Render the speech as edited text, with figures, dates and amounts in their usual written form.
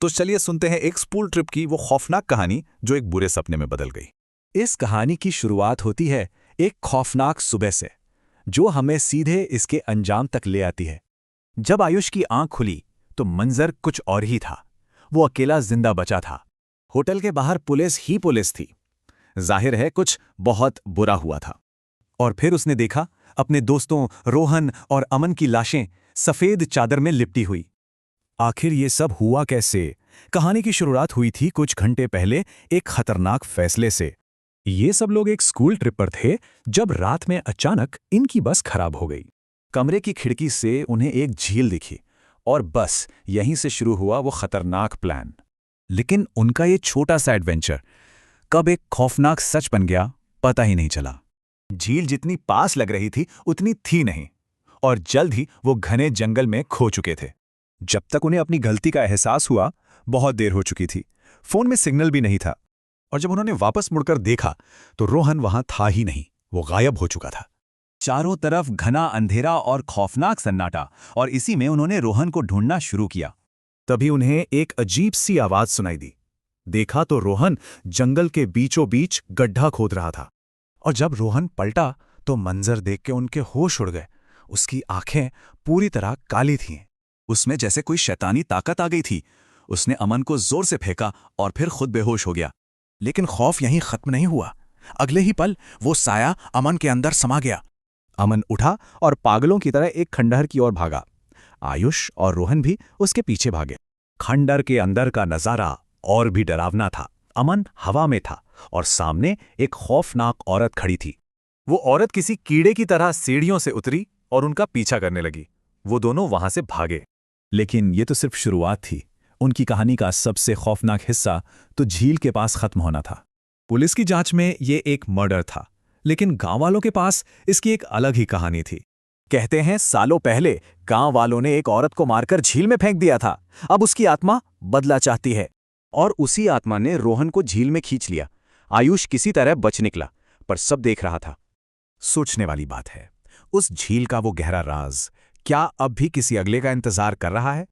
तो चलिए सुनते हैं एक स्कूल ट्रिप की वो खौफनाक कहानी जो एक बुरे सपने में बदल गई। इस कहानी की शुरुआत होती है एक खौफनाक सुबह से, जो हमें सीधे इसके अंजाम तक ले आती है। जब आयुष की आंख खुली तो मंजर कुछ और ही था। वो अकेला जिंदा बचा था। होटल के बाहर पुलिस ही पुलिस थी। जाहिर है कुछ बहुत बुरा हुआ था। और फिर उसने देखा अपने दोस्तों रोहन और अमन की लाशें सफेद चादर में लिपटी हुई। आखिर ये सब हुआ कैसे? कहानी की शुरुआत हुई थी कुछ घंटे पहले एक खतरनाक फैसले से। ये सब लोग एक स्कूल ट्रिप पर थे जब रात में अचानक इनकी बस खराब हो गई। कमरे की खिड़की से उन्हें एक झील दिखी और बस यहीं से शुरू हुआ वो खतरनाक प्लान। लेकिन उनका ये छोटा सा एडवेंचर कब एक खौफनाक सच बन गया, पता ही नहीं चला। झील जितनी पास लग रही थी उतनी थी नहीं, और जल्द ही वो घने जंगल में खो चुके थे। जब तक उन्हें अपनी गलती का एहसास हुआ, बहुत देर हो चुकी थी। फोन में सिग्नल भी नहीं था, और जब उन्होंने वापस मुड़कर देखा तो रोहन वहां था ही नहीं। वो गायब हो चुका था। चारों तरफ घना अंधेरा और खौफनाक सन्नाटा, और इसी में उन्होंने रोहन को ढूंढना शुरू किया। तभी उन्हें एक अजीब सी आवाज सुनाई दी। देखा तो रोहन जंगल के बीचों बीच गड्ढा खोद रहा था। और जब रोहन पलटा तो मंजर देख के उनके होश उड़ गए। उसकी आंखें पूरी तरह काली थीं। उसमें जैसे कोई शैतानी ताकत आ गई थी। उसने अमन को जोर से फेंका और फिर खुद बेहोश हो गया। लेकिन खौफ यहीं खत्म नहीं हुआ। अगले ही पल वो साया अमन के अंदर समा गया। अमन उठा और पागलों की तरह एक खंडहर की ओर भागा। आयुष और रोहन भी उसके पीछे भागे। खंडहर के अंदर का नजारा और भी डरावना था। अमन हवा में था और सामने एक खौफनाक औरत खड़ी थी। वो औरत किसी कीड़े की तरह सीढ़ियों से उतरी और उनका पीछा करने लगी। वो दोनों वहां से भागे। लेकिन ये तो सिर्फ शुरुआत थी। उनकी कहानी का सबसे खौफनाक हिस्सा तो झील के पास खत्म होना था। पुलिस की जांच में ये एक मर्डर था, लेकिन गांव वालों के पास इसकी एक अलग ही कहानी थी। कहते हैं सालों पहले गांव वालों ने एक औरत को मारकर झील में फेंक दिया था। अब उसकी आत्मा बदला चाहती है, और उसी आत्मा ने रोहन को झील में खींच लिया। आयुष किसी तरह बच निकला, पर सब देख रहा था। सोचने वाली बात है, उस झील का वो गहरा राज क्या अब भी किसी अगले का इंतजार कर रहा है?